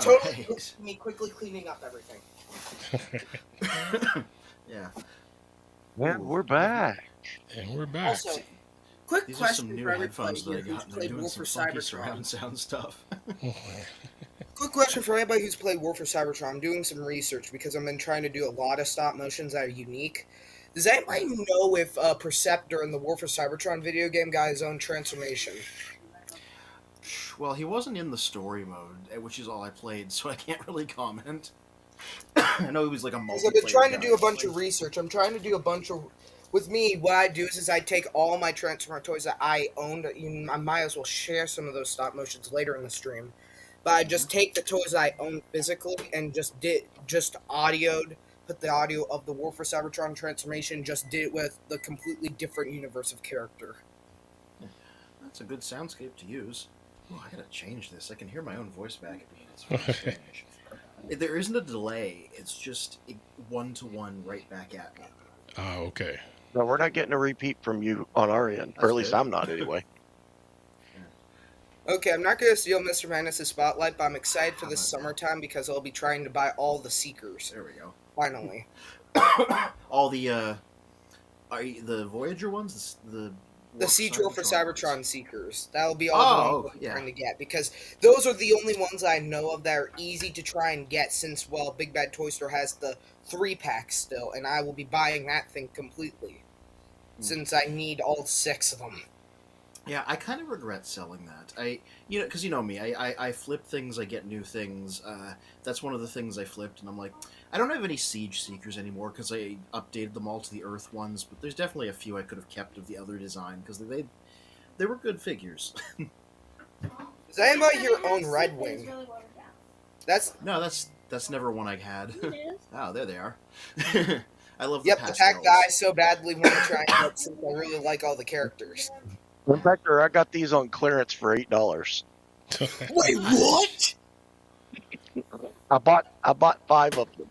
totally Right. me quickly cleaning up everything. Yeah. And Ooh, we're back. And we're back. Also, quick these are some question new for everybody headphones that here I who's got, and they're played doing War some for funky surround Cybertron. sound stuff. Quick question for anybody who's played War for Cybertron. I'm doing some research because I've been trying to do a lot of stop motions that are unique. Does anybody know if Perceptor in the War for Cybertron video game got his own transformation? Well, he wasn't in the story mode, which is all I played, so I can't really comment. I know he was like a multiplayer Because I've been trying to guy. do a bunch of research. I'm trying to do a bunch of. With me, what I do is I take all my Transformer toys that I owned. I might as well share some of those stop motions later in the stream. But I just take the toys I own physically and just audioed, put the audio of the War for Cybertron transformation, just did it with the completely different universe of character. That's a good soundscape to use. Oh, I gotta change this. I can hear my own voice back at me. It's very strange. There isn't a delay. It's just 1-to-1 right back at me. Oh, okay. No, we're not getting a repeat from you on our end, or That's at least good. I'm not anyway. Okay, I'm not going to steal Mr. Magnus' spotlight, but I'm excited for How this about summertime because I'll be trying to buy all the Seekers. There we go. Finally. All the Voyager ones, the The Siege War for Cybertron ones. Seekers. That'll be all the ones I'm yeah. trying to get. Because those are the only ones I know of that are easy to try and get since, well, Big Bad Toy Store has the 3-pack still. And I will be buying that thing completely. Since I need all 6 of them. Yeah, I kind of regret selling that. Because you know me, I flip things, I get new things. That's one of the things I flipped, and I'm like, I don't have any Siege Seekers anymore because I updated them all to the Earth ones. But there's definitely a few I could have kept of the other design because they were good figures. Does anybody here own Red Wing? That's never one I had. Oh, there they are. I love the yep. pastels. The pack that I so badly want to try and get since I really like all the characters. In fact, I got these on clearance for $8. Wait, what? I bought 5 of them.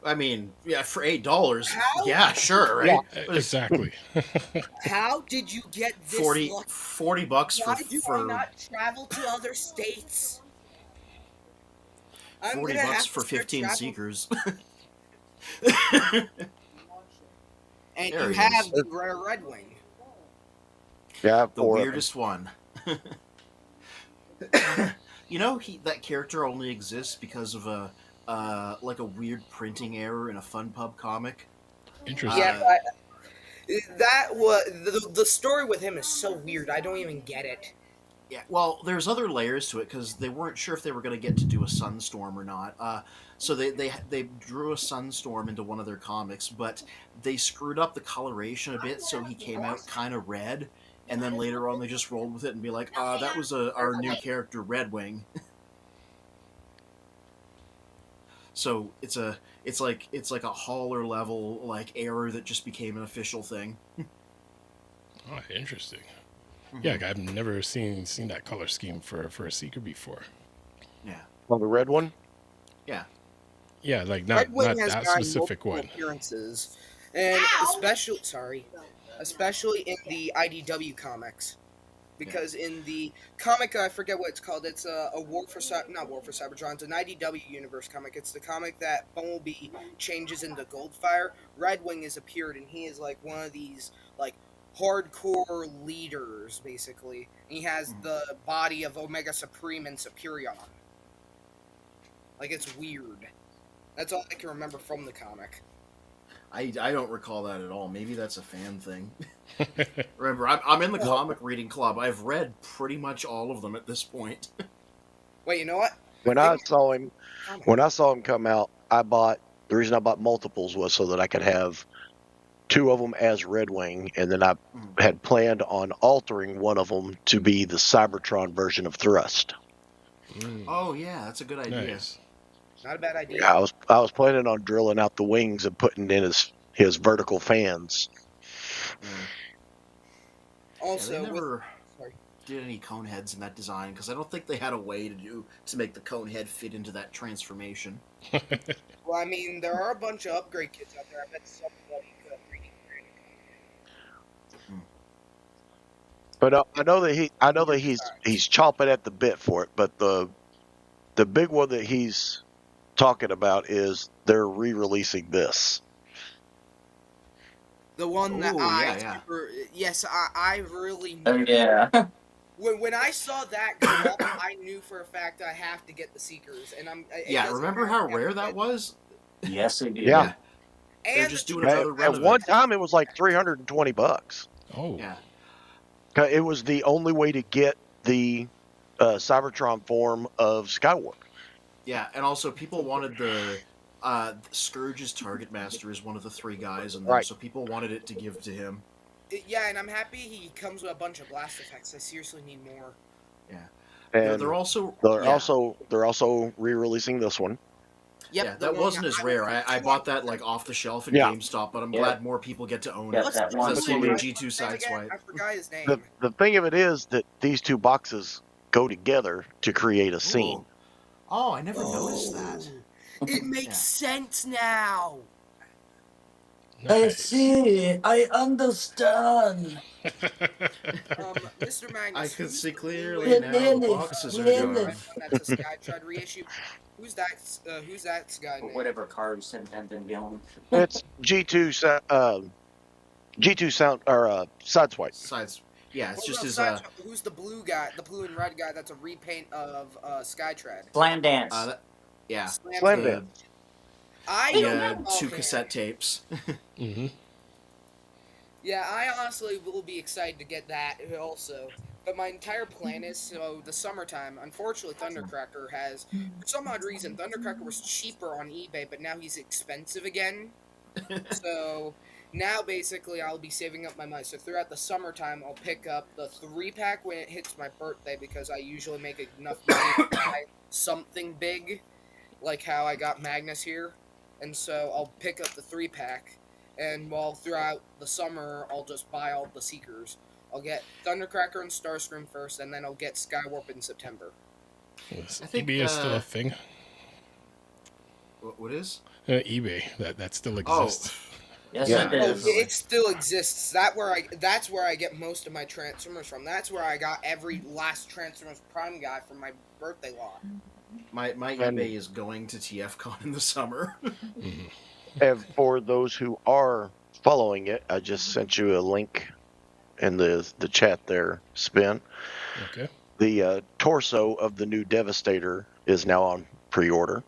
I mean, yeah, for $8. How? Yeah, sure, right? Yeah. Exactly. How did you get this? $40 Why for do I not travel to other states? I'm $40 gonna have for to start 15 traveling. Seekers. And There you he have is. the rare Red Wing. Yeah, The weirdest one. You know, that character only exists because of a weird printing error in a FunPub comic. Interesting. Yeah, that was the story with him is so weird. I don't even get it. Yeah, well, there's other layers to it because they weren't sure if they were going to get to do a Sunstorm or not. So they drew a Sunstorm into one of their comics, but they screwed up the coloration a bit, so he came out kind of red. And then later on, they just rolled with it and be like, that was our new character, Red Wing. So it's like a hauler level like error that just became an official thing. Oh, interesting. Yeah, I've never seen that color scheme for a Seeker before. Yeah. Well, the red one? Yeah. Yeah, like not that specific one. Appearances, and especially in the IDW comics, because in the comic I forget what it's called. It's not War for Cybertron. It's an IDW universe comic. It's the comic that Bumblebee changes into Goldfire. Red Wing has appeared, and he is like one of these like hardcore leaders, basically. And he has the body of Omega Supreme and Superion. Like, it's weird. That's all I can remember from the comic. I don't recall that at all. Maybe that's a fan thing. Remember, I'm in the comic reading club. I've read pretty much all of them at this point. Wait, you know what? When I saw him come out, the reason I bought multiples was so that I could have 2 of them as Red Wing, and then I had planned on altering one of them to be the Cybertron version of Thrust. Oh yeah, that's a good idea. Nice. Not a bad idea. Yeah, I was planning on drilling out the wings and putting in his vertical fans. Also, they never did any cone heads in that design because I don't think they had a way to make the cone head fit into that transformation. well, I mean, there are a bunch of upgrade kits out there. I bet somebody could 3D print But I know that he's chomping at the bit for it. But the big one that he's talking about is they're re-releasing this. The one that Ooh, yeah. yes, I really. Oh yeah. When I saw that go up, I knew for a fact I have to get the Seekers, and Yeah, remember how rare that was? Yes, they do. Yeah. They're And just the doing Children another of run At of one it. time, it was like $320. Oh, Yeah. It was the only way to get the Cybertron form of Skywarp. Yeah, and also people wanted the Scourge's Target Master is one of the 3 guys in there, Right. so people wanted it to give to him. Yeah, and I'm happy he comes with a bunch of blast effects. I seriously need more. Yeah. And They're also they're also re-releasing this one. Yep, yeah, the that one wasn't as I rare. went I for bought that like off the shelf in Yeah. GameStop, but I'm Yeah. glad more people get to own Yeah, it. that one That's one too. with G2 Sideswipe. I forgot his name. The thing of it is that these 2 boxes go together to create a scene. Ooh. Oh, I never noticed that. It makes Yeah. sense now. I nice. see. I understand. Mr. Magnus. I can who's see the clearly blue now Really? the boxes are Really? gone. one that's a Skytrad reissue? Who's that guy Or name? whatever cards have been dealing. It's G2 sound or Sideswipe. Sides. Yeah, it's Well, just no, his who's the blue guy, the blue and red guy that's a repaint of Skytrad? Slam dance. yeah. Slam The, Dance. I the don't know. 2 cassette tapes. Hmm. Yeah, I honestly will be excited to get that also. But my entire plan is, so the summertime, unfortunately Thundercracker has, for some odd reason, Thundercracker was cheaper on eBay, but now he's expensive again. So now basically I'll be saving up my money. So throughout the summertime, I'll pick up the 3-pack when it hits my birthday because I usually make enough money to buy something big, like how I got Magnus here. And so I'll pick up the 3-pack. And while throughout the summer, I'll just buy all the Seekers. I'll get Thundercracker and Starscream first, and then I'll get Skywarp in September. Is I think, eBay is still a thing? What is? eBay that still exists. Yes, Yeah. it Oh, is. it still exists. That's where I get most of my Transformers from. That's where I got every last Transformers Prime guy from my birthday lot. My And- eBay is going to TFCon in the summer. Mhm. And for those who are following it, I just sent you a link in the chat there, Spin. Okay. The torso of the new Devastator is now on pre-order.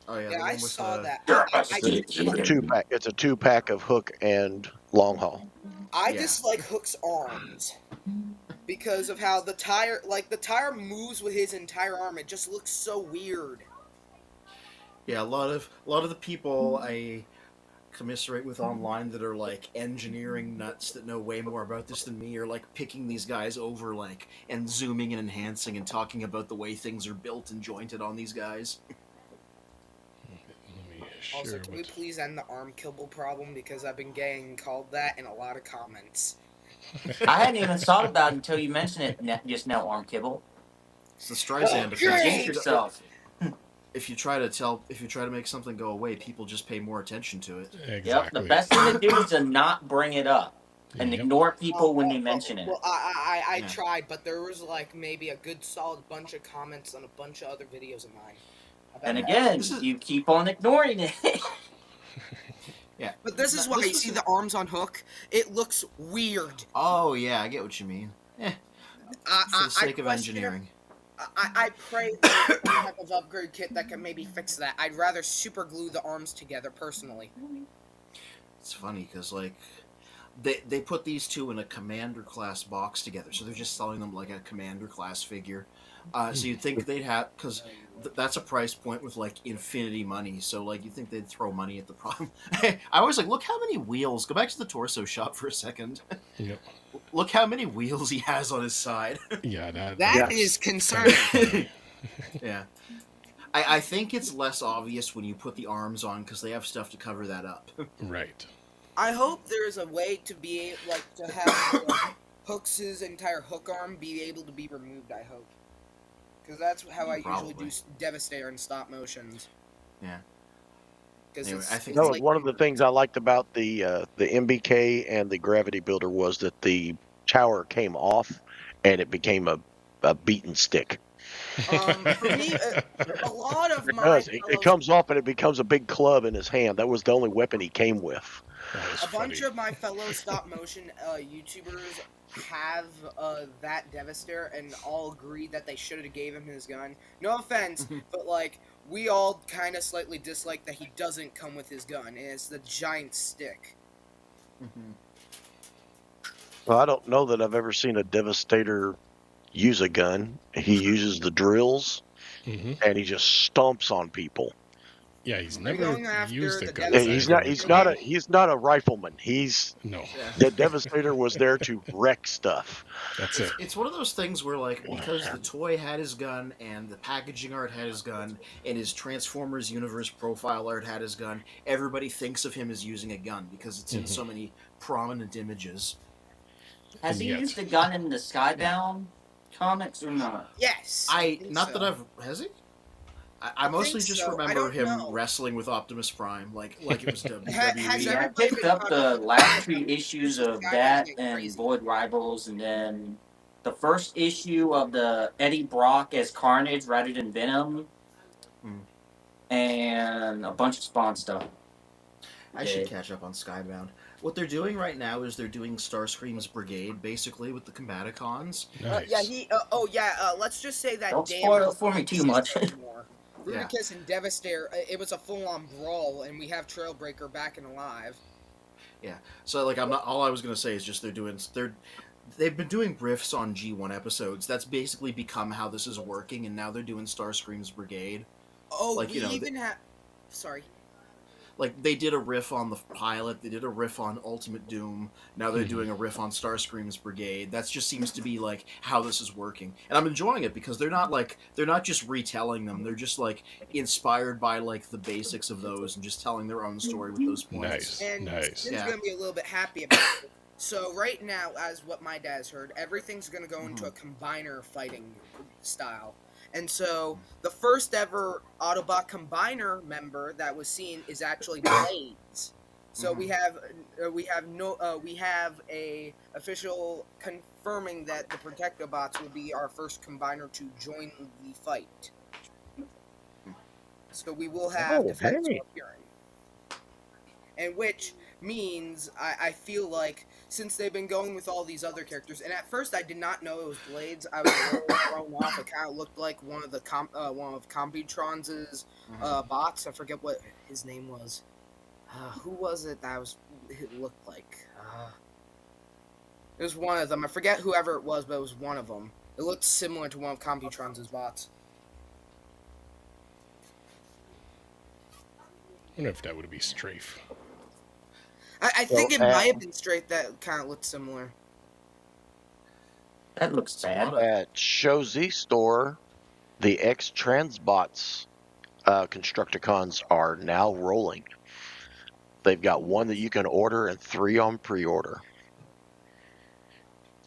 Oh yeah, Yeah, the I one with saw that. It's a 2-pack. It's a 2-pack of Hook and Long Haul. I Yeah. dislike Hook's arms because of how the tire moves with his entire arm. It just looks so weird. Yeah, a lot of the people I commiserate with online that are like engineering nuts that know way more about this than me are like picking these guys over like and zooming and enhancing and talking about the way things are built and jointed on these guys. Let me Also, share can we what. please end the arm kibble problem because I've been getting called that in a lot of comments. I hadn't even thought about it until you mentioned it just now, Arm Kibble. It's the Streisand great! effect. Jinx yourself. If you try to make something go away, people just pay more attention to it. Exactly. Yep. The best thing to do is to not bring it up and Yep. ignore people when they mention it. Well, I Yeah. tried, but there was like maybe a good solid bunch of comments on a bunch of other videos of mine. about And that. again, This is- you keep on ignoring it. Yeah. But this is why This you was see a- the arms on Hook. It looks weird. Oh yeah, I get what you mean. For the sake of question- engineering. I pray there's some type of upgrade kit that can maybe fix that. I'd rather super glue the arms together personally. It's funny because like they put these 2 in a commander class box together, so they're just selling them like a commander class figure. So you'd think they'd have, because that's a price point with like infinity money. So like you think they'd throw money at the problem. I always like look how many wheels. Go back to the torso shop for a second. Yep. Look how many wheels he has on his side. Yeah, That Yes. is concerning. Yeah. I think it's less obvious when you put the arms on because they have stuff to cover that up. Right. I hope there's a way to be like to have Hook's entire hook arm be able to be removed. I hope, because that's how I usually Probably. do Devastator in stop motions. Yeah. Because Anyway, I think No, one of the things I liked about the MBK and the Gravity Builder was that the tower came off, and it became a beaten stick. For me, a lot of It my does. It fellow comes off and it becomes a big club in his hand. That was the only weapon he came with. That is a bunch funny. of my fellow stop motion YouTubers have that Devastator and all agree that they should have gave him his gun. No offense, but like we all kind of slightly dislike that he doesn't come with his gun, and it's the giant stick. Well, I don't know that I've ever seen a Devastator use a gun. He uses the drills Hmm. and he just stomps on people. Yeah, he's Are you never going after used a the gun. Yeah, that I Devastator? ever recall. he's not a rifleman. He's No, the Devastator was there to wreck stuff. that's it. It's one of those things where, like, because the toy had his gun, and the packaging art had his gun, and his Transformers universe profile art had his gun, everybody thinks of him as using a gun because it's in so many prominent images. Has he Yet. used a gun in the Skybound comics or not? Yes. Not that I've has he? I mostly think just so. I remember don't him know. wresling with Optimus Prime, like it was WWE. Has Yeah, I everybody picked been up the talking last 2 issues of Skybound's that getting and crazy. Void Rivals, and then the first issue of the Eddie Brock as Carnage rather than Venom, and a bunch of Spawn stuff. I should catch up on Skybound. What they're doing right now is they're doing Starscream's Brigade, basically, with the Combaticons. Nice. Let's just say that Don't damn spoil it for me too much. Rudicus and Devastator, it was a full-on brawl, and we have Trailbreaker back and alive. Yeah. So, like, I'm not. All I was gonna say is just they've been doing riffs on G1 episodes. That's basically become how this is working, and now they're doing Starscream's Brigade. Oh, Like, we even have... Sorry. Like, they did a riff on the pilot, they did a riff on Ultimate Doom, now they're doing a riff on Starscream's Brigade. That just seems to be, like, how this is working. And I'm enjoying it, because they're not just retelling them, they're just, like, inspired by, like, the basics of those, and just telling their own story with those points. Nice. And Nice. Tim's going to be a little bit happy about it. So right now, as what my dad's heard, everything's going to go into a combiner fighting style. And so the first ever Autobot Combiner member that was seen is actually Blades. So we have a official confirming that the Protectobots will be our first combiner to join the fight. So we will have defense appearing. And which means I feel like since they've been going with all these other characters, and at first I did not know it was Blades. I was a little thrown off. It kind of looked like one of Computron's bots. I forget what his name was. Who was it that it looked like? It was one of them. I forget whoever it was, but it was one of them. It looked similar to one of Computron's bots. I wonder if that would be Strafe. I think it might have been Straight that kind of looked similar. That looks bad. At Show Z store, the X-Transbots Constructicons are now rolling. They've got one that you can order and 3 on pre-order.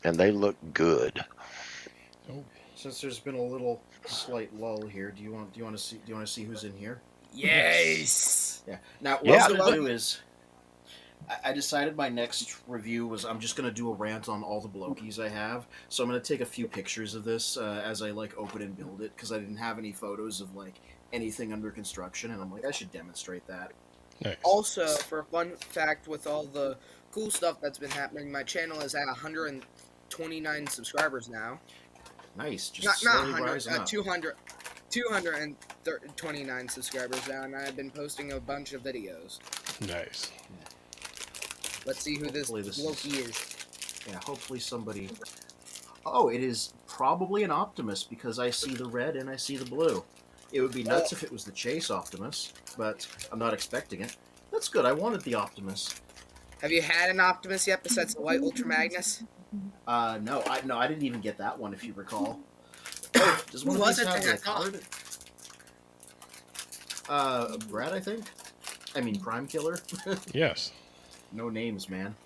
And they look good. Oh, Since there's been a little slight lull here, do you want to see who's in here? Yes. Yeah. Now what Yeah. I'm gonna do is I decided my next review was I'm just gonna do a rant on all the Blokies I have. So I'm gonna take a few pictures of this as I like open and build it, because I didn't have any photos of like anything under construction, and I'm like I should demonstrate that. nice. Also, for a fun fact, with all the cool stuff that's been happening, my channel is at 129 subscribers now. Nice, just Not slowly 100, rising up. 229 subscribers now, and I've been posting a bunch of videos. Nice. Let's see who this Hopefully this Loki is. Yeah, hopefully somebody. Oh, it is probably an Optimus, because I see the red and I see the blue. It would be nuts if it was the Chase Optimus, but I'm not expecting it. That's good. I wanted the Optimus. Have you had an Optimus yet besides the White Ultra Magnus? No, I didn't even get that one, if you recall. Oh, does one Who of was these it have that the got colored? Brad, I think. I mean, Prime Killer. Yes. No names, man.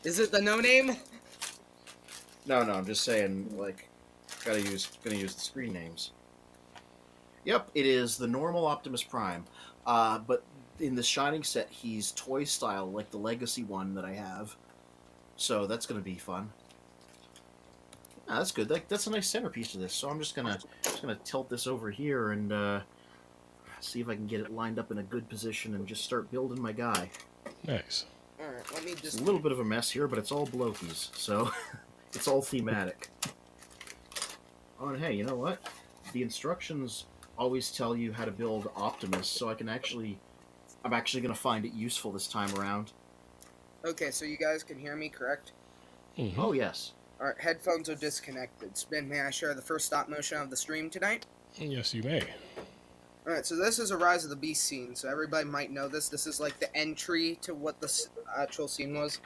Is it the no name? No, I'm just saying, like, gonna use the screen names. Yep, it is the normal Optimus Prime. But in the Shining set, he's toy style, like the Legacy one that I have. So that's going to be fun. Ah, that's good. That's a nice centerpiece to this. So I'm just gonna tilt this over here and see if I can get it lined up in a good position and just start building my guy. Nice. All right, let me It's just. a little bit of a mess here, but it's all blokies, so it's all thematic. Oh, and hey, you know what? The instructions always tell you how to build Optimus, so I'm actually going to find it useful this time around. Okay, so you guys can hear me, correct? Mm-hmm. Oh, yes. All right, headphones are disconnected. Spin, may I share the first stop motion of the stream tonight? Yes, you may. All right, so this is a Rise of the Beast scene, so everybody might know this. This is like the entry to what the actual scene was.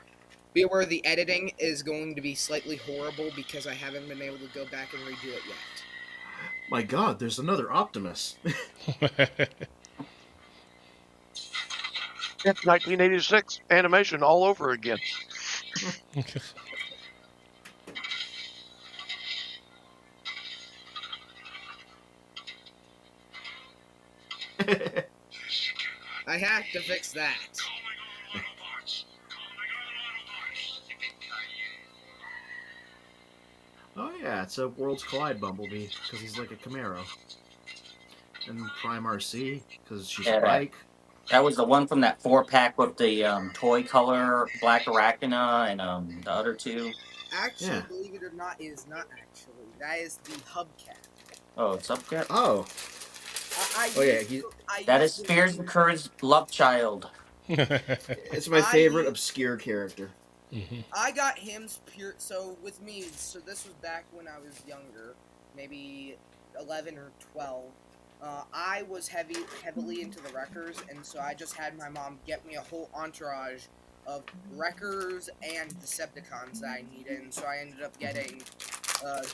Be aware the editing is going to be slightly horrible because I haven't been able to go back and redo it yet. My God, there's another Optimus. It's 1986 animation all over again. I had to fix that. Oh yeah, it's a Worlds Collide Bumblebee, because he's like a Camaro. And Prime RC, because she's a bike. That was the one from that 4-pack with the toy color Black Arachna and the other two. Actually, Yeah. believe it or not, it is not actually. That is the hubcap. Oh, it's up there. Oh. That is Spears the Courage love child. It's my favorite obscure character. Mm-hmm. I got him pure. So with me, so this was back when I was younger, maybe 11 or 12. I was heavily into the Wreckers, and so I just had my mom get me a whole entourage of Wreckers and Decepticons that I needed, and so I ended up getting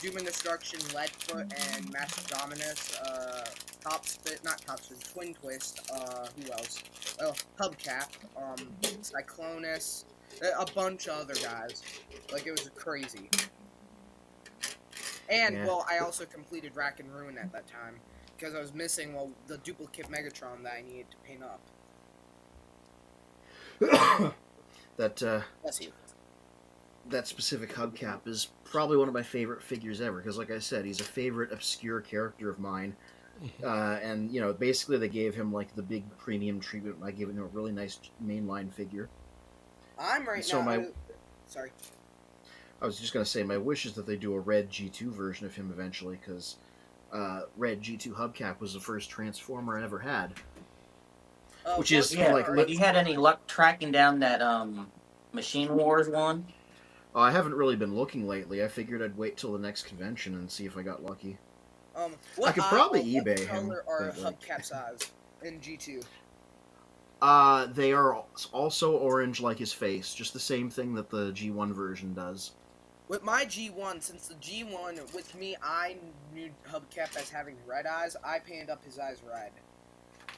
Doom and Destruction, Leadfoot, and Master Dominus, Twin Twist, who else? Oh, Hubcap, Cyclonus, a bunch of other guys. Like, it was crazy. And, well, I also completed Rack and Ruin at that time, because I was missing, well, the duplicate Megatron that I needed to paint up. Bless you. That specific hubcap is probably one of my favorite figures ever, because like I said, he's a favorite obscure character of mine. And, you know, basically they gave him, like, the big premium treatment by giving him a really nice mainline figure. Sorry. I was just going to say, my wish is that they do a red G2 version of him eventually, because red G2 hubcap was the first Transformer I ever had. Which is, have you had any luck tracking down that Machine Wars one? I haven't really been looking lately. I figured I'd wait till the next convention and see if I got lucky. I could probably eBay him. What color are hubcap size in G2? They are also orange like his face, just the same thing that the G1 version does. With my G1, since the G1, with me, I knew hubcap as having red eyes, I painted up his eyes red.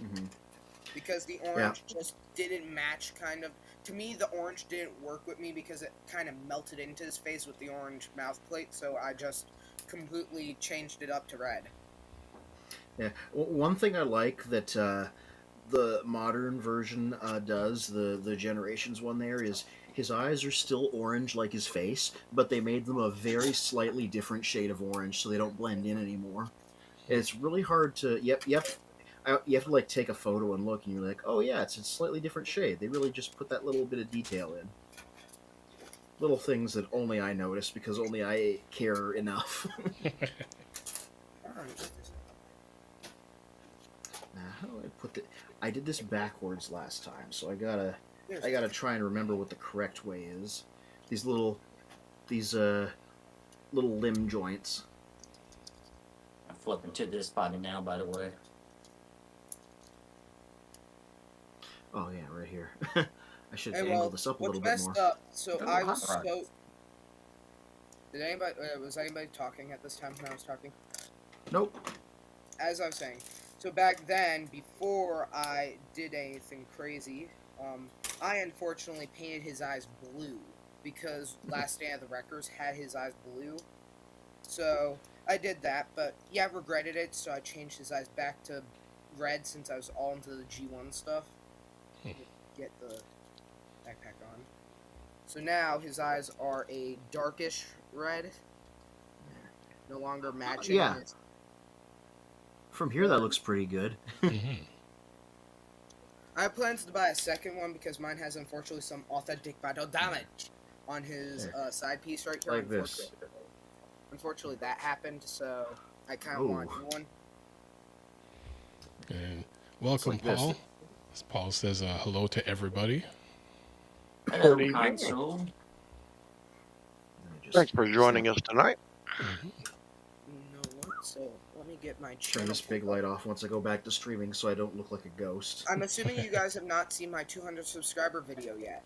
Mm-hmm. Because the orange just didn't match, kind of. To me, the orange didn't work with me because it kind of melted into his face with the orange mouth plate, so I just completely changed it up to red. Yeah, one thing I like that the modern version does, the Generations one there, is his eyes are still orange like his face, but they made them a very slightly different shade of orange so they don't blend in anymore. It's really hard to... you have to, like, take a photo and look, and you're like, oh yeah, it's a slightly different shade. They really just put that little bit of detail in. Little things that only I notice, because only I care enough. How do I put the... I did this backwards last time, so I gotta try and remember what the correct way is. These little limb joints. I'm flipping to this body now, by the way. Oh yeah, right here. I should angle this up a little bit more. So I was so... was anybody talking at this time when I was talking? Nope. As I was saying, so back then, before I did anything crazy, I unfortunately painted his eyes blue, because Last Stand of the Wreckers had his eyes blue. So I did that, but yeah, I regretted it, so I changed his eyes back to red since I was all into the G1 stuff. Get the backpack on. So now his eyes are a darkish red, no longer matching. Yeah. His... From here, that looks pretty good. Mm-hmm. I have plans to buy a second one because mine has unfortunately some authentic battle damage on his side piece right here. Like this. Unfortunately, that happened, so I kind of want a new one. And welcome, like this. Paul. As Paul says hello to everybody. Hello, Good evening. console. Thanks for joining us tonight. Mm-hmm. You know what? So let me get my Turn channel. this big light off once I go back to streaming so I don't look like a ghost. I'm assuming you guys have not seen my 200 subscriber video yet.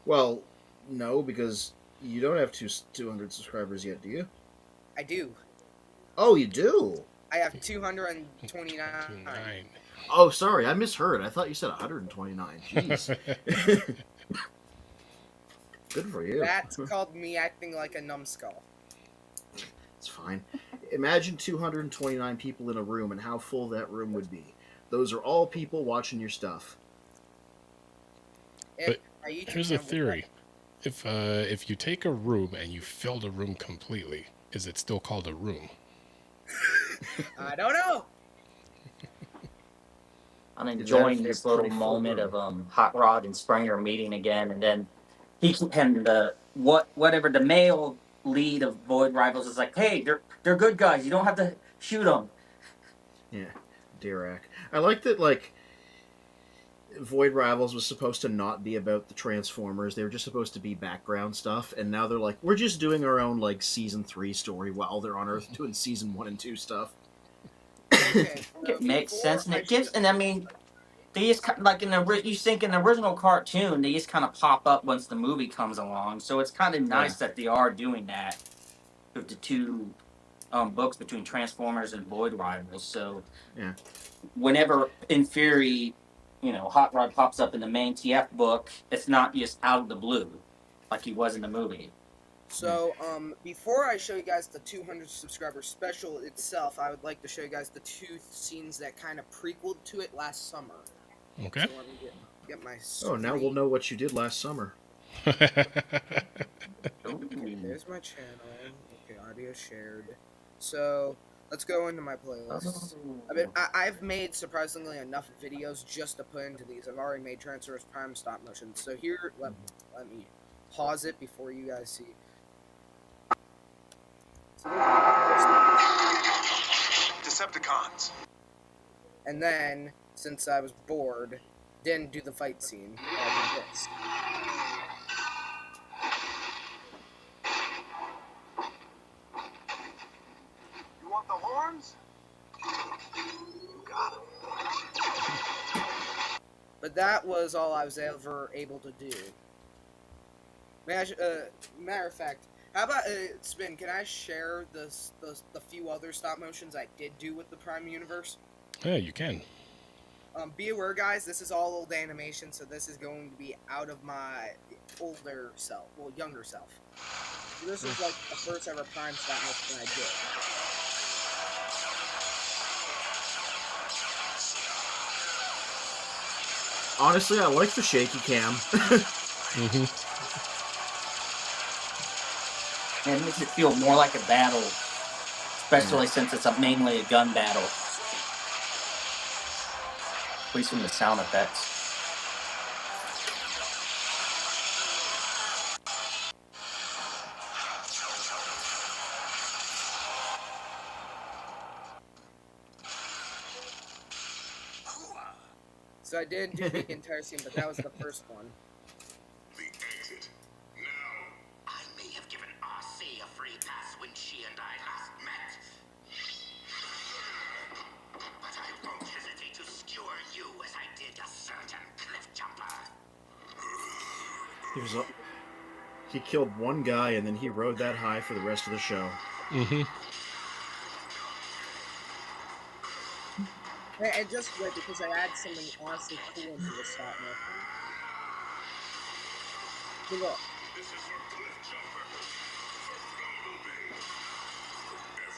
Well, no, because you don't have 200 subscribers yet, do you? I do. Oh, you do? I have 229. 29. Oh, sorry, I misheard. I thought you said 129. Jeez. Good for you. That's called me acting like a numbskull. It's fine. Imagine 229 people in a room and how full that room would be. Those are all people watching your stuff. Here's a theory. If you take a room and you fill the room completely, is it still called a room? I don't know. I'm enjoying this little pretty full moment room. of Hot Rod and Springer meeting again, and then whatever the male lead of Void Rivals is like, hey, they're good guys. You don't have to shoot them. Yeah, Dirac. I like that, like, Void Rivals was supposed to not be about the Transformers. They were just supposed to be background stuff, and now they're like, we're just doing our own, like, Season 3 story while they're on Earth doing Season 1 and 2 stuff. Okay, It makes sense, and it gives. And I mean, they just like in the you think in the original cartoon, they just kind of pop up once the movie comes along. So it's kind of nice that they are doing that with the two books between Transformers and Void Rivals. So Yeah. whenever in Fury, Hot Rod pops up in the main TF book, it's not just out of the blue like he was in the movie. So, before I show you guys the 200 subscriber special itself, I would like to show you guys the two scenes that kind of prequeled to it last summer. Okay. So let me get my Oh, now we'll know what you did last summer. Okay, there's my channel. Okay, audio shared. So, let's go into my playlist. I've made surprisingly enough videos just to put into these. I've already made Transformers Prime stop motion. So here, let me pause it before you guys see. Decepticons. And then, since I was bored, didn't do the fight scene. I did this. You want the horns? You got 'em. But that was all I was ever able to do. Matter of fact, how about Spin? Can I share the few other stop motions I did do with the Prime Universe? Yeah, you can. Be aware, guys. This is all old animation, so this is going to be out of my older self, well, younger self. So this is like the first ever Prime stop motion I did. Honestly, I like the shaky cam. Mm-hmm. And it makes it feel more like a battle, especially since it's mainly a gun battle. At least from the sound effects. So I didn't do the entire scene, but that was the first one. The exit. Now. I may have given RC a free pass when she and I last met. But I won't hesitate to skewer you as I did a certain cliff jumper. He killed one guy and then he rode that high for the rest of the show. Mm-hmm. And just wait, because I add something honestly cool into the stop motion. So look. This is your cliff jumper.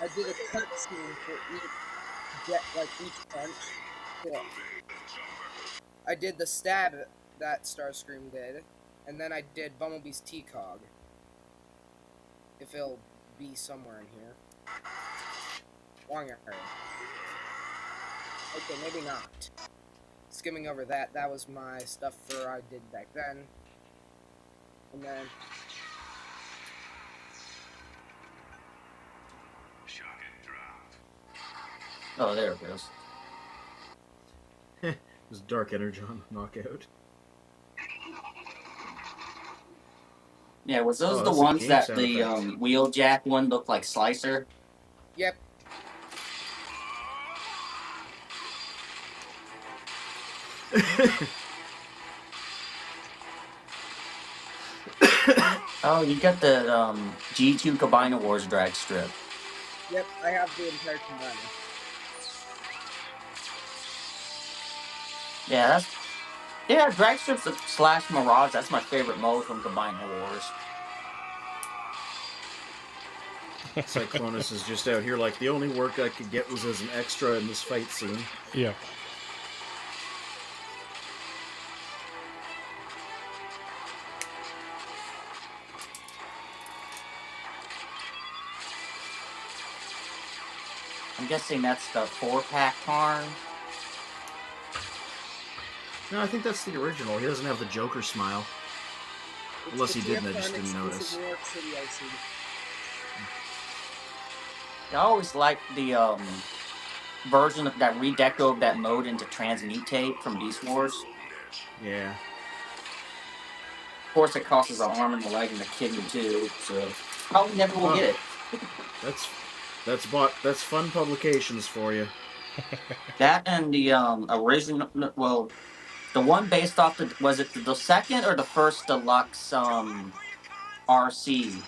I did a cut scene for each punch. Look. I did the stab that Starscream did. And then I did Bumblebee's T-Cog. If it'll be somewhere in here. Wrong area. Okay, maybe not. Skimming over that, that was my stuff for I did back then. And then... Oh, there it goes. This Dark Energon knockout. Yeah, was those Oh, the that's a ones game that sound the effect. Wheeljack one looked like Slicer? Yep. Oh, you got the G2 Combiner Wars drag strip. Yep, I have the entire combiner. Yeah, drag strips slash Mirage. That's my favorite mode from Combiner Wars. Cyclonus is just out here like, the only work I could get was as an extra in this fight scene. Yeah. I'm guessing that's the 4-pack Tarn. No, I think that's the original. He doesn't have the Joker smile. Unless he It's did and I the just didn't exclusive notice. New York City IC. I always liked the version of that redeco of that mode into Transmutate from Beast Wars. Yeah. Of course, it costs an arm and a leg and a kidney too, so probably never will get it. That's fun publications for you. That and the original, well, the one based off was it the second or the first deluxe RC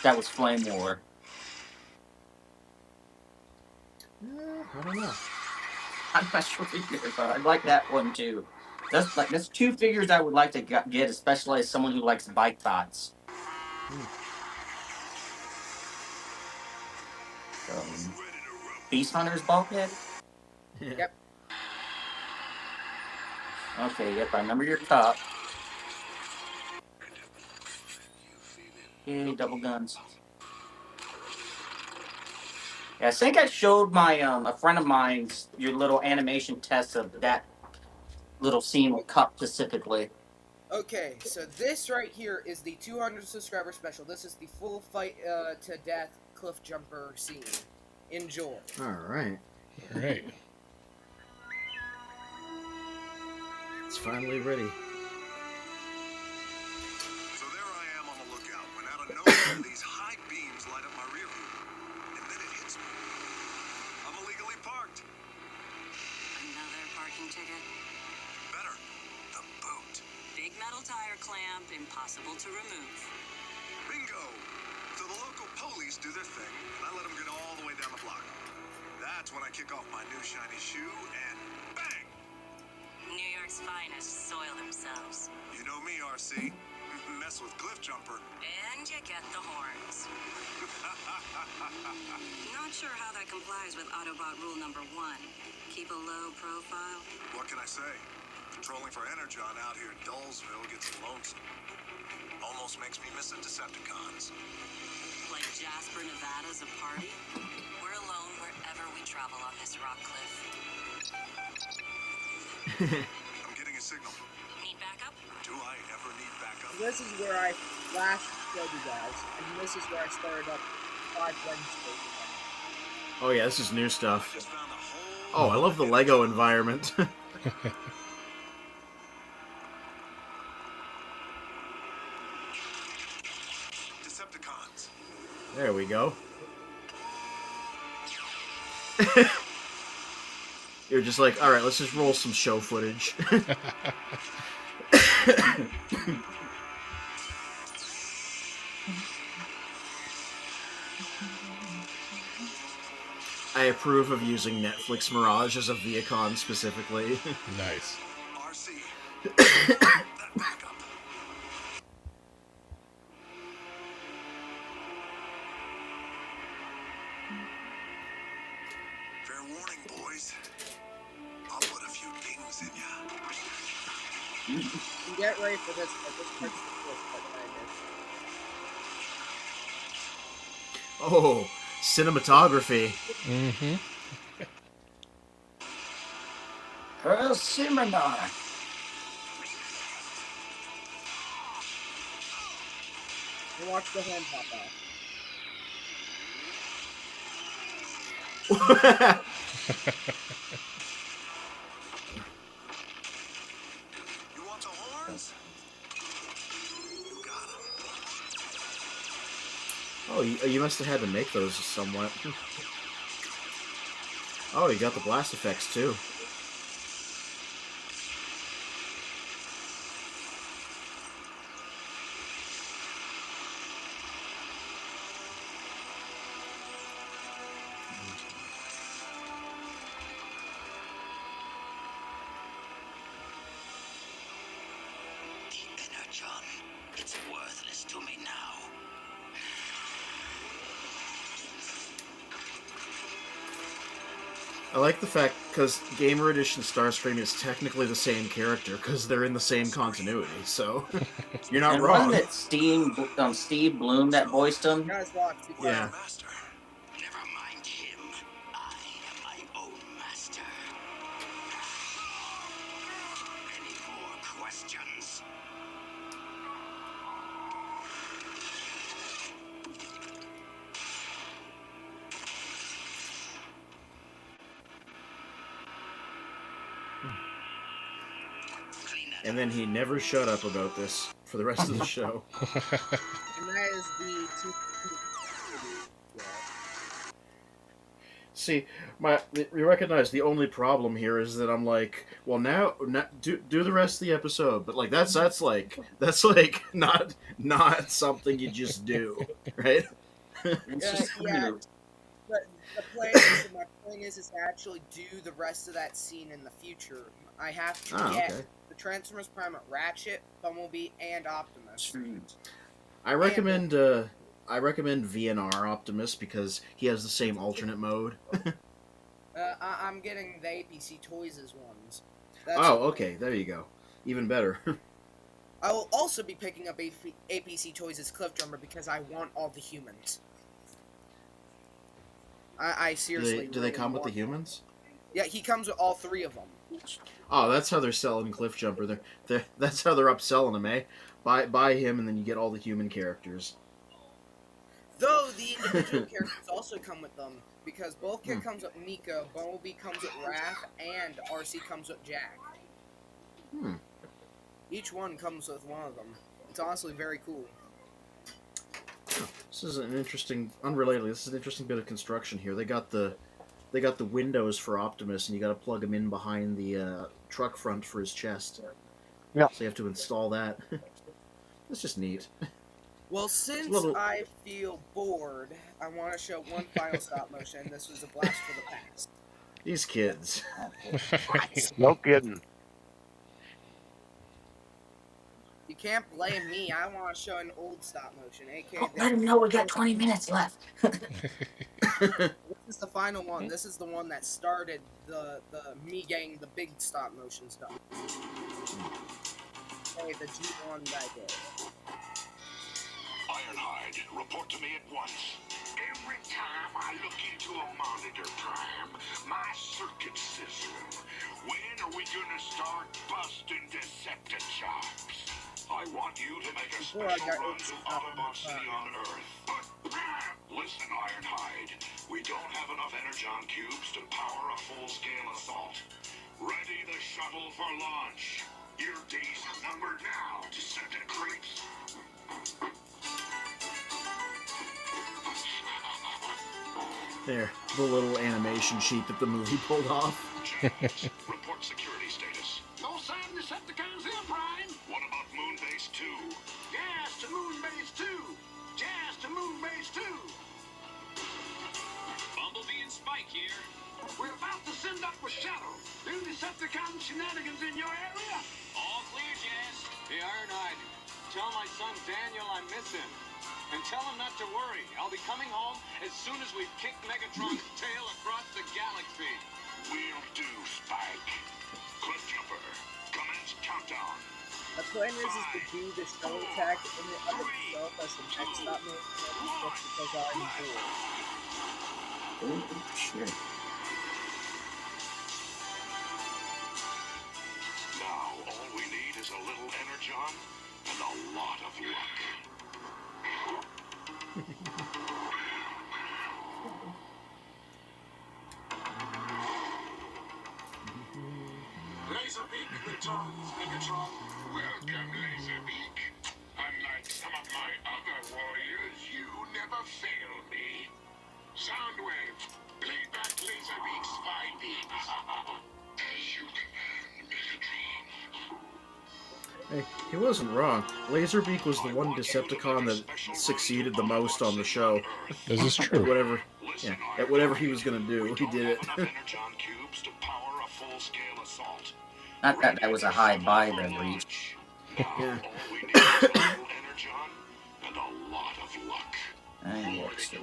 that was Flame War? I don't know. I'm not sure either, but I like that one too. That's two figures I would like to get, especially as someone who likes bike bots. Beast Hunter's bulkhead. Yep. Okay, yep, I remember your cup. Yay, double guns. Yeah, I think I showed my a friend of mine your little animation test of that little scene with Cup specifically. Okay, so this right here is the 200 subscriber special. This is the full fight to death cliff jumper scene. Enjoy. Alright. All right. It's finally ready. So there I am on the lookout when out of nowhere these high beams light up my rear view. And then it hits me. I'm illegally parked. Another parking ticket. Better, the boot. Big metal tire clamp, impossible to remove. Bingo! So the local police do their thing, and I let them get all the way down the block. That's when I kick off my new shiny shoe and bang! New York's finest soil themselves. You know me, RC. Mess with Cliff Jumper. And you get the horns. Not sure how that complies with Autobot rule number 1. Keep a low profile. What can I say? Patrolling for Energon out here in Dullsville gets lonesome. Almost makes me miss the Decepticons. Like Jasper, Nevada's a party. We're alone wherever we travel on this rock cliff. I'm getting a signal. Need backup? Do I ever need backup? This is where I last showed you guys, and this is where I started up 5 Wednesday. Oh yeah, this is new stuff. Just found a whole Oh, I love the Lego environment. Decepticons. There we go. You're just like, alright, let's just roll some show footage. I approve of using Netflix Mirage as a Viacon specifically. Nice. RC. That backup. Fair warning, boys. I'll put a few dings in ya. And get ready for this part. This part's the coolest part that I did. Oh, cinematography. Mm-hmm. Seminar. And watch the hand pop off. You want the horns? You got 'em. Oh, you must have had to make those somewhat. Oh, you got the blast effects too. The energon. It's worthless to me now. I like the fact, because Gamer Edition Starscream is technically the same character, because they're in the same continuity, so you're not And wrong. wasn't it Steve Bloom that voiced him? Guys, watch. Be quiet. Yeah. Master. Never mind him. I am my own master. Any more questions? Clean that And then he never shut up about this for the rest of the show. And that is the two. See, you recognize the only problem here is that I'm like, well, now do the rest of the episode, but like that's like not something you just do, right? It's just Yeah. weird. The plan is, my plan is to actually do the rest of that scene in the future. I have to get Okay. the Transformers Prime, Ratchet, Bumblebee, and Optimus. I recommend VNR Optimus because he has the same alternate mode. I'm getting the APC Toys as ones. Oh, okay, there you go. Even better. I will also be picking up APC Toys as Cliff Jumper because I want all the humans. I seriously. Do they come with the humans? Yeah, he comes with all three of them. Oh, that's how they're selling Cliff Jumper. That's how they're upselling him, eh? Buy him, and then you get all the human characters. Though the individual characters also come with them, because both Kid comes with Nico, Bumblebee comes with Raph, and RC comes with Jack. Each one comes with one of them. It's honestly very cool. This is an interesting, unrelated. This is an interesting bit of construction here. They got the windows for Optimus, and you got to plug him in behind the truck front for his chest. Yeah. So you have to install that. That's just neat. Well, since I feel bored, I want to show one final stop motion. This was a blast for the past. These kids. No kidding. You can't blame me. I want to show an old stop motion, aka. Oh, let him know we got 20 minutes left. This is the final one. This is the one that started the me getting the big stop motion stuff. Okay, the G1 that I did. Ironhide, report to me at once. Every time I look into a monitor, Prime, my circuits sizzle. When are we gonna start busting Decepticons? I want you to make a special run to Autobot City on Earth. But, listen, Ironhide, we don't have enough Energon cubes to power a full-scale assault. Ready the shuttle for launch. Your days are numbered now, Decepticon creeps. There, the little animation sheet that the movie pulled off. Report security status. No sign of Decepticons here, Prime. What about Moonbase 2? Gas to Moonbase 2. Gas to Moonbase 2. Bumblebee and Spike here. We're about to send up a shuttle. New Decepticon shenanigans in your area? All clear, Jazz. Hey, Ironhide, tell my son Daniel I miss him. And tell him not to worry. I'll be coming home as soon as we've kicked Megatron's tail across the galaxy. Will do, Spike. Cliff Jumper, commence countdown. My plan is to do the show attack in it of itself as some X-Stop motion just because I'm bored. Oh, shit. Now, all we need is a little energon and a lot of luck. Laserbeak returns, Megatron. Welcome, Laserbeak. Unlike some of my other warriors, you never fail me. Soundwave, play back Laserbeak's findings. As you command, Megatron. Hey, he wasn't wrong. Laserbeak was the one Decepticon that succeeded the most on the show. This is true. At whatever he was gonna do, he did it. Not that that was a high buy then, Reach. Yeah. I watched it.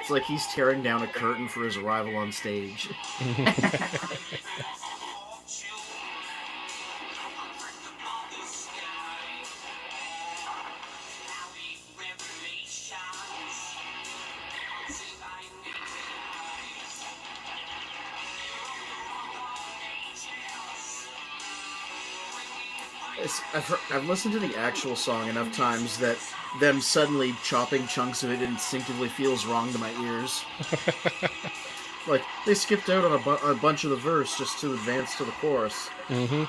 It's like he's tearing down a curtain for his arrival on stage. I've listened to the actual song enough times that them suddenly chopping chunks of it instinctively feels wrong to my ears. Like, they skipped out on a bunch of the verse just to advance to the chorus. Mm-hmm.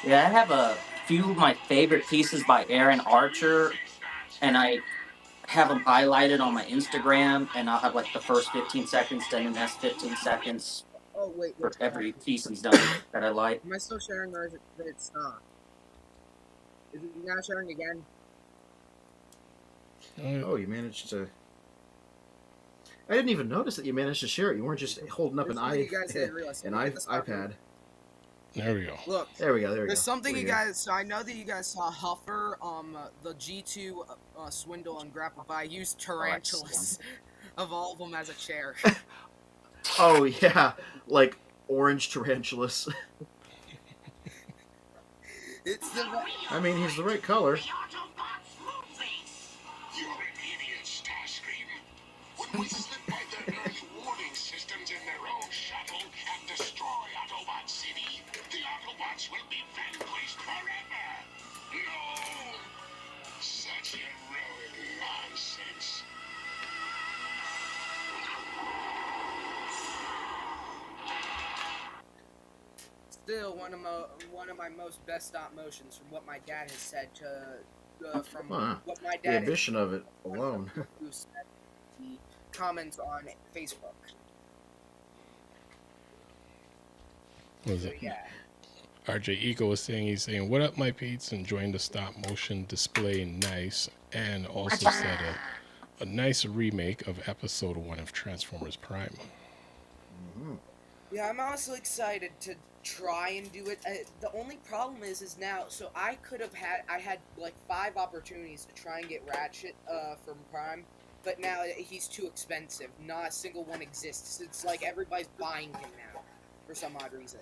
Yeah, I have a few of my favorite pieces by Aaron Archer, and I have them highlighted on my Instagram, and I'll have like the first 15 seconds, then the next 15 seconds Oh wait, for every piece he's done that I like. am I still sharing or is it stopped? Is it now sharing again? Oh, you managed to... I didn't even notice that you managed to share it. You weren't just holding up an iPad. There we go. Look, there we go. There's something you guys. So I know that you guys saw Huffer, the G2 swindle and grapple, but I used tarantulas of all of them as a chair. Oh yeah, like orange tarantulas. It's the. I mean, he's the right color. You're an idiot, Starscream. When we slip by their early warning systems in their own shuttle and destroy Autobot City, the Autobots will be vanquished forever. No! Such heroic nonsense. Still one of my most best stop motions from what my dad has said from what my The dad ambition of it alone. who said the comments on Facebook. What was it? Yeah. RJ Eco was saying, he's saying, "What up, my peeps? Enjoying the stop motion display, nice." And also said a nice remake of episode 1 of Transformers Prime. Mm-hmm. Yeah, I'm honestly excited to try and do it. The only problem is now, so I had like 5 opportunities to try and get Ratchet from Prime, but now he's too expensive. Not a single one exists. It's like everybody's buying him now for some odd reason.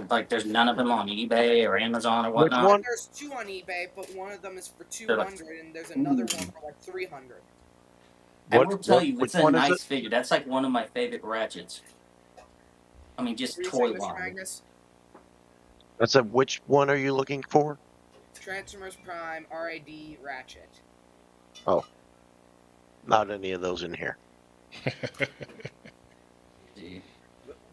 Like there's none of them on eBay or Amazon or whatnot. Which one? There's 2 on eBay, but one of them is for 200, and there's another one for like 300. I will tell you, it's a nice it? figure. That's like one of my favorite Ratchets. I mean, just toy wise. Magnus? That's a which one are you looking for? Transformers Prime RAD Ratchet. Oh, not any of those in here.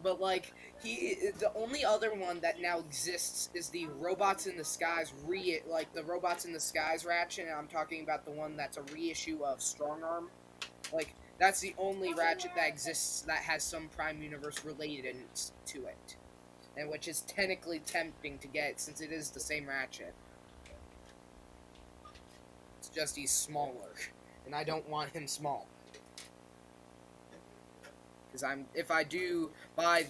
But like the only other one that now exists is the Robots in the Skies the Robots in the Skies Ratchet, and I'm talking about the one that's a reissue of Strong Arm. Like that's the only Ratchet that exists that has some Prime Universe related to it, and which is technically tempting to get since it is the same Ratchet. It's just he's smaller, and I don't want him small. Because if I do buy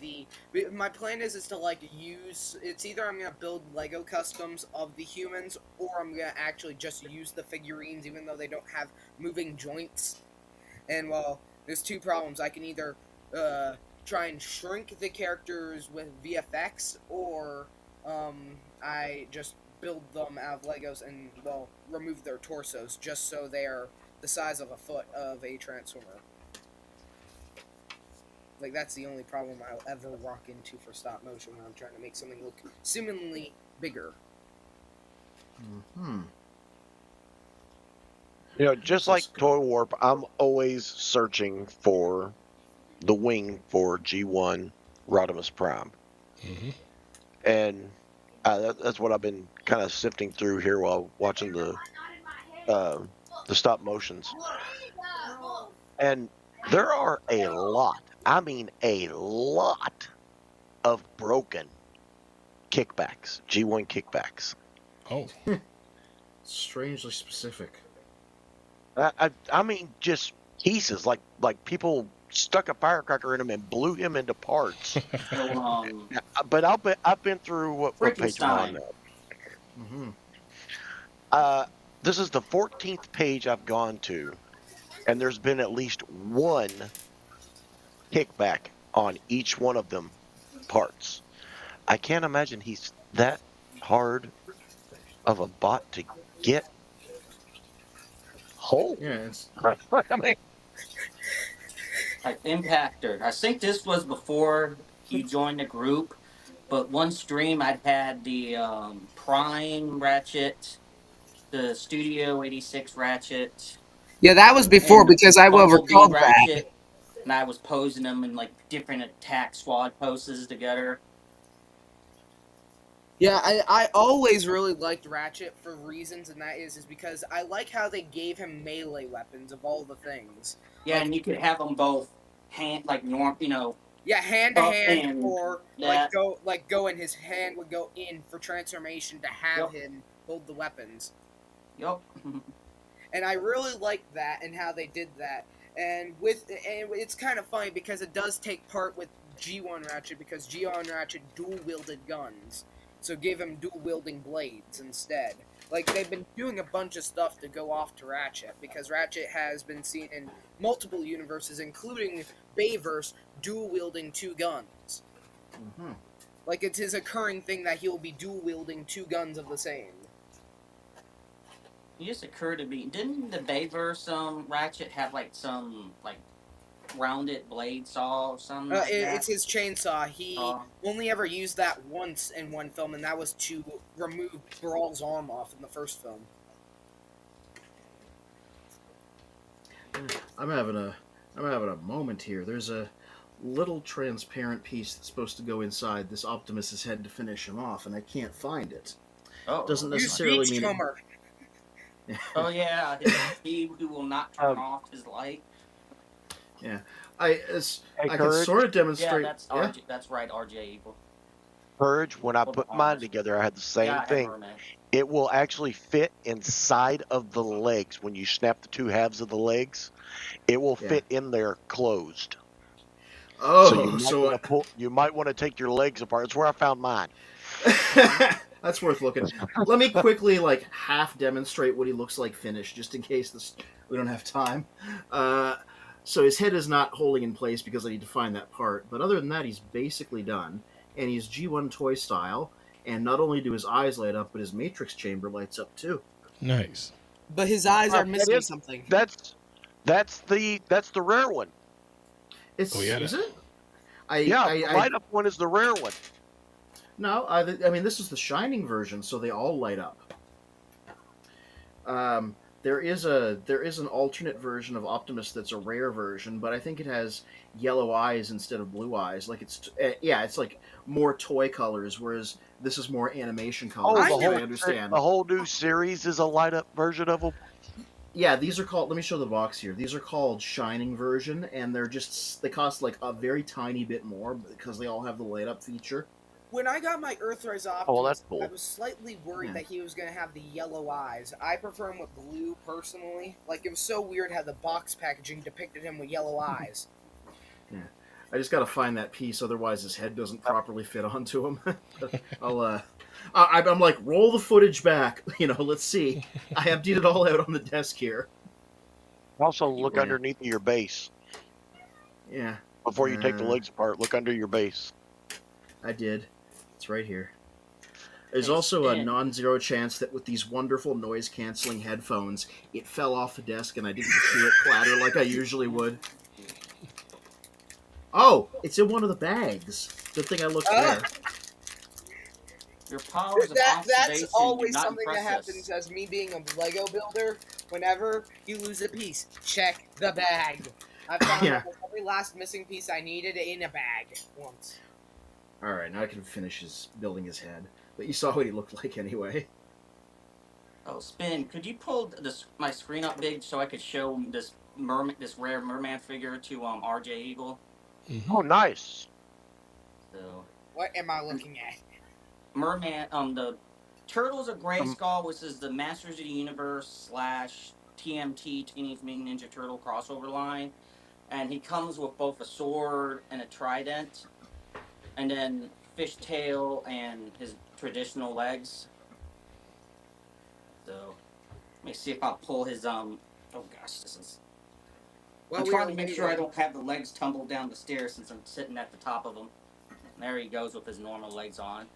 my plan is to like use. It's either I'm gonna build Lego customs of the humans, or I'm gonna actually just use the figurines, even though they don't have moving joints. And well, there's two problems. I can either try and shrink the characters with VFX, or I just build them out of Legos and remove their torsos just so they are the size of a foot of a Transformer. Like, that's the only problem I'll ever walk into for stop motion when I'm trying to make something look seemingly bigger. Hmm. You know, just like Toy Warp, I'm always searching for the wing for G1 Rodimus Prime. Mm-hmm. And that's what I've been kind of sifting through here while watching the stop motions. And there are a lot, I mean a lot, of broken kickbacks, G1 kickbacks. Oh. Strangely specific. I mean, just pieces, like people stuck a firecracker in him and blew him into parts. But I've been through what page am I on now? Mm-hmm. This is the 14th page I've gone to, and there's been at least one kickback on each one of them parts. I can't imagine he's that hard of a bot to get whole. Yeah, it's. I mean, Like Impactor. I think this was before you joined the group, but one stream I'd had the Prime Ratchet, the Studio 86 Ratchet, Yeah, that was before, and because I will Bumblebee recall that. Ratchet, and I was posing them in like different attack squad poses together. Yeah, I always really liked Ratchet for reasons, and that is because I like how they gave him melee weapons of all the things. Yeah, Like, and you could have them both hand like norm, yeah, hand to up hand, and or that. go and his hand would go in for transformation to have him hold the weapons. Yup. And I really liked that and how they did that. And it's kind of funny because it does take part with G1 Ratchet, because G1 Ratchet dual wielded guns. So give him dual wielding blades instead. Like, they've been doing a bunch of stuff to go off to Ratchet, because Ratchet has been seen in multiple universes, including Bayverse, dual wielding two guns. Mm-hmm. Like, it's his occurring thing that he'll be dual wielding two guns of the same. It just occurred to me, didn't the Bayverse Ratchet have like some like rounded blade saw or something like that? It's his chainsaw. He only ever used that once in one film, and that was to remove Brawl's arm off in the first film. I'm having a moment here. There's a little transparent piece that's supposed to go inside this Optimus's head to finish him off, and I can't find it. Oh, doesn't necessarily mean. Oh yeah, he who will not turn off his light. Yeah, I can sort of demonstrate. Yeah, that's right, RJ Evil. Courage, when I put mine together, I had the same thing. It will actually fit inside of the legs. When you snap the two halves of the legs, it will fit in there closed. Oh, so you might want to take your legs apart. It's where I found mine. That's worth looking. Let me quickly half demonstrate what he looks like finished, just in case we don't have time. So his head is not holding in place because I need to find that part. But other than that, he's basically done, and he's G1 toy style. And not only do his eyes light up, but his matrix chamber lights up too. Nice. But his eyes are missing something. That's the rare one. Is it? The light up one is the rare one. No, I mean, this is the Shining version, so they all light up. There is an alternate version of Optimus that's a rare version, but I think it has yellow eyes instead of blue eyes. Like it's like more toy colors, whereas this is more animation colors. I understand. The whole new series is a light up version of them. Yeah, these are called. Let me show the box here. These are called Shining version, and they cost like a very tiny bit more because they all have the light up feature. When I got my Earthrise Optimus, that's cool. I was slightly worried that he was going to have the yellow eyes. I prefer him with blue, personally. Like, it was so weird how the box packaging depicted him with yellow eyes. Yeah. I just got to find that piece, otherwise his head doesn't properly fit onto him. I'm like, roll the footage back. Let's see. I emptied it all out on the desk here. Also, look Yeah. underneath your base. Yeah. Before you take the legs apart, look under your base. I did. It's right here. There's also a non-zero chance that with these wonderful noise-canceling headphones, it fell off the desk and I didn't hear it clatter like I usually would. Oh, it's in one of the bags. Good thing I looked there. Your powers of That's observation do always not something that impress happens us. as me being a Lego builder. Whenever you lose a piece, check the bag. I've found almost every last missing piece I needed in a bag once. Alright, now I can finish building his head. But you saw what he looked like anyway. Oh, Spin, could you pull my screen up big so I could show this rare merman figure to RJ Eagle? Mm-hmm. Oh, nice. So, what am I looking at? Merman, the Turtles of Grayskull, which is the Masters of the Universe / TMT, Teenage Mutant Ninja Turtle crossover line. And he comes with both a sword and a trident. And then fishtail and his traditional legs. So, let me see if I'll pull his, oh gosh, this is... I'm trying to make sure I don't have the legs tumble down the stairs since I'm sitting at the top of them. There he goes with his normal legs on.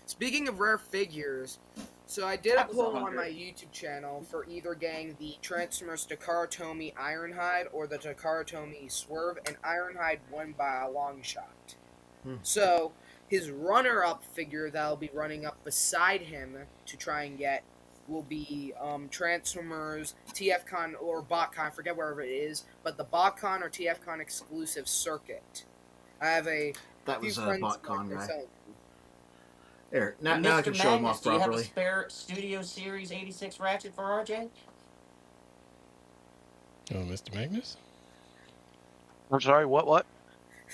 Speaking of rare figures, so I did a poll on my YouTube channel for either getting the Transformers Takara Tomy Ironhide or the Takara Tomy Swerve, and Ironhide won by a long shot. So, his runner-up figure that I'll be running up beside him to try and get will be Transformers TFCon or BotCon, I forget wherever it is, but the BotCon or TFCon exclusive circuit. I have a That was a BotCon guy. selling. There, now I can show him off properly. Do you have a spare Studio Series 86 Ratchet for RJ? Oh, Mr. Magnus? I'm sorry, what?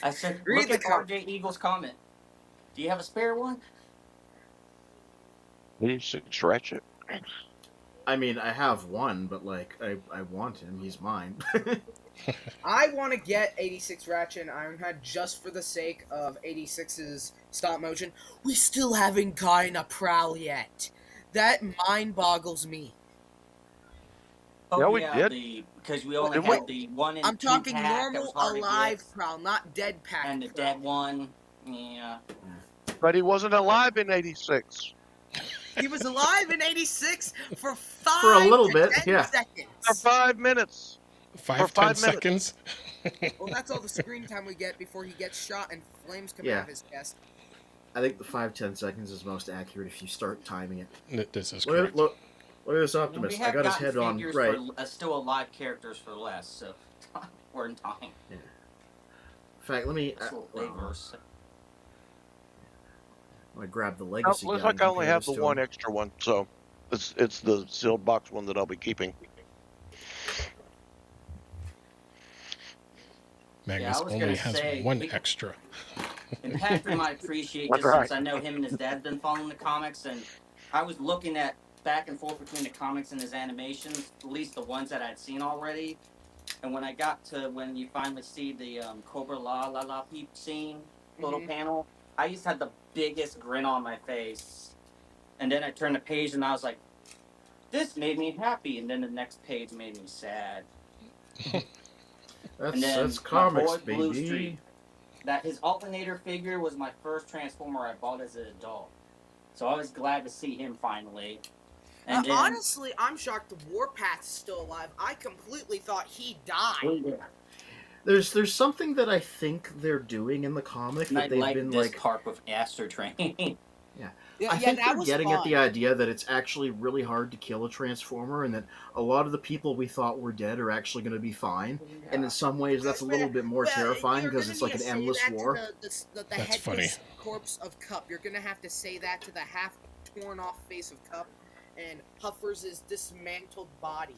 I said, look at RJ Eagle's comment. Do you have a spare one? 86 Ratchet. I mean, I have one, but I want him. He's mine. I want to get 86 Ratchet and Ironhide just for the sake of 86's stop motion. We still haven't gotten a Prowl yet. That mind boggles me. Oh, yeah, we did. Because we only had the one in I'm talking pack normal alive Prowl, not dead pack. And the dead one, yeah. But he wasn't alive in 86. He was alive in 86 for a little bit, 10 seconds. For 5 minutes. 5 seconds. Well, that's all the screen time we get before he gets shot and flames come out of his chest. I think the 5-10 seconds is most accurate if you start timing it. This is correct. Look at this Optimus. I got his head on right. Still alive characters for less, so we're in time. Yeah. In fact, let me. I grab the legacy. Looks like I only have the one extra one, so it's the sealed box one that I'll be keeping. Magnus only has one extra. And Patrick might appreciate this since I know him and his dad have been following the comics, and I was looking at back and forth between the comics and his animations, at least the ones that I'd seen already. And when I got to when you finally see the Cobra La Peep scene, little panel, I just had the biggest grin on my face. And then I turned the page and I was like, this made me happy. And then the next page made me sad. That's comics, baby. Street, that his alternator figure was my first Transformer I bought as an adult. So I was glad to see him finally. And then, honestly, I'm shocked the Warpath's still alive. I completely thought he died. There's something that I think they're doing in the comic that they've been this part with Astro Train. I think they're getting at the idea that it's actually really hard to kill a Transformer, and that a lot of the people we thought were dead are actually going to be fine. And in some ways, that's a little bit more terrifying because it's like an endless war. The that's funny. Corpse of Cup. You're going to have to say that to the half torn off face of Cup and Puffer's dismantled body.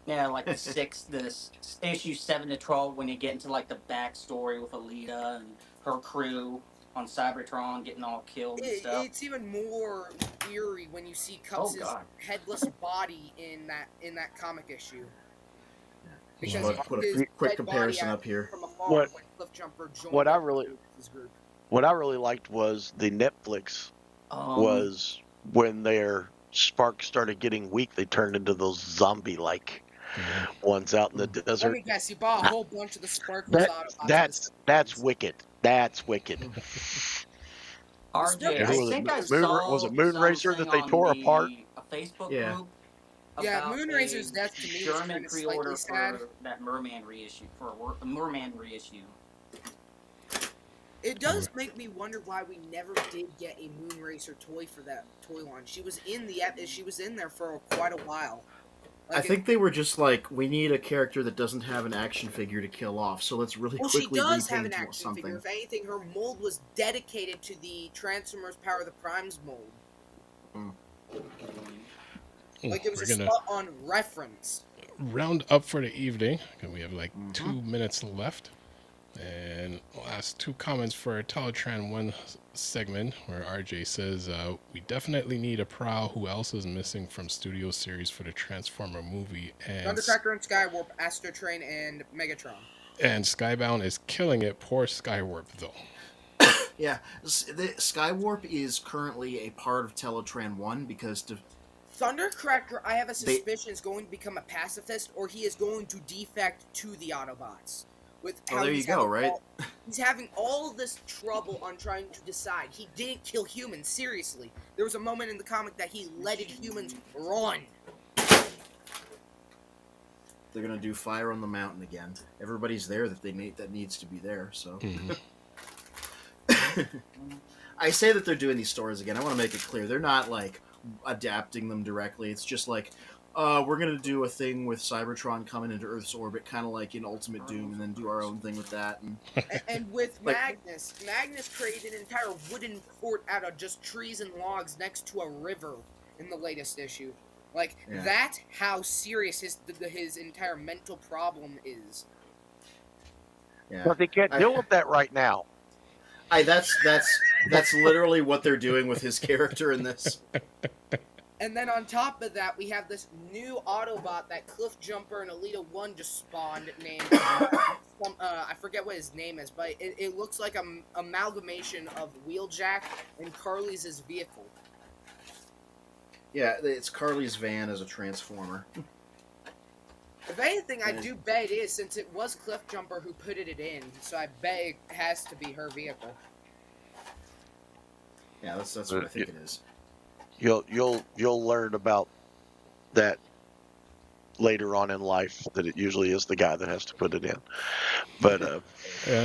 Yeah, like this issue 7 to 12 when you get into like the backstory with Alita and her crew on Cybertron getting all killed and stuff. It's even more eerie when you see Cup's headless body in that comic issue. because Wow. Put his a quick dead comparison body up here. from afar What- when Cliffjumper joined what I up really- with his group. What I really liked was the Netflix was when their sparks started getting weak, they turned into those zombie-like ones out in the Let desert. me guess, you bought a whole bunch of the Sparkles That, Autobots. that's wicked. That's wicked. RJ, And I who was it? think I Was saw it Moonracer that they something tore on apart? a Facebook Yeah. group Yeah, about Moonracer's a death to me was German kinda pre-order slightly sad. for that Merman reissue, a Merman reissue. It does make me wonder why we never did get a Moonracer toy for that toy line. She was in there for quite a while. I think they were just like, we need a character that doesn't have an action figure to kill off, so let's really Well, she quickly does have an repaint action something. figure. If anything, her mold was dedicated to the Transformers Power of the Primes mold. Like, it was We're a gonna spot on reference. round up for the evening. Okay, we have like 2 minutes left. And last 2 comments for Teletran 1 segment where RJ says, we definitely need a prow. Who else is missing from studio series for the Transformer movie? And Thundercracker and Skywarp, Astro Train, and Megatron. And Skybound is killing it. Poor Skywarp, though. Yeah, the Skywarp is currently a part of Teletran 1 because Thundercracker, I have a suspicion, is going to become a pacifist, or he is going to defect to the Autobots. With how there you he's go, having right? He's having all this trouble on trying to decide. He didn't kill humans, seriously. There was a moment in the comic that he let humans run. They're gonna do Fire on the Mountain again. Everybody's there that needs to be there. So, I say that they're doing these stories again. I want to make it clear they're not like adapting them directly. It's just like, we're gonna do a thing with Cybertron coming into Earth's orbit, kind of like in Ultimate Doom, and then do our own thing with that. And with Like- Magnus created an entire wooden fort out of just trees and logs next to a river in the latest issue. Like, Yeah. that's how serious his entire mental problem is. Yeah, But they can't deal with that right now. that's literally what they're doing with his character in this. And then on top of that, we have this new Autobot that Cliffjumper and Alita 1 just spawned named... I forget what his name is, but it looks like an amalgamation of Wheeljack and Carly's vehicle. Yeah, it's Carly's van as a Transformer. If anything, I do bet it is, since it was Cliffjumper who put it in, so I bet it has to be her vehicle. Yeah, that's what I think it is. You'll learn about that later on in life, that it usually is the guy that has to put it in. But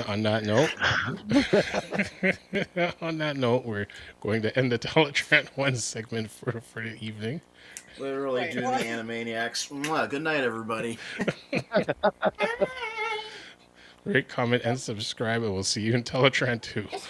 on that note, we're going to end the Teletran 1 segment for the evening. Literally Wait, doing what? the Animaniacs. Mwah, good night, everybody. Rate, comment, and subscribe, and we'll see you in Teletran 2. It's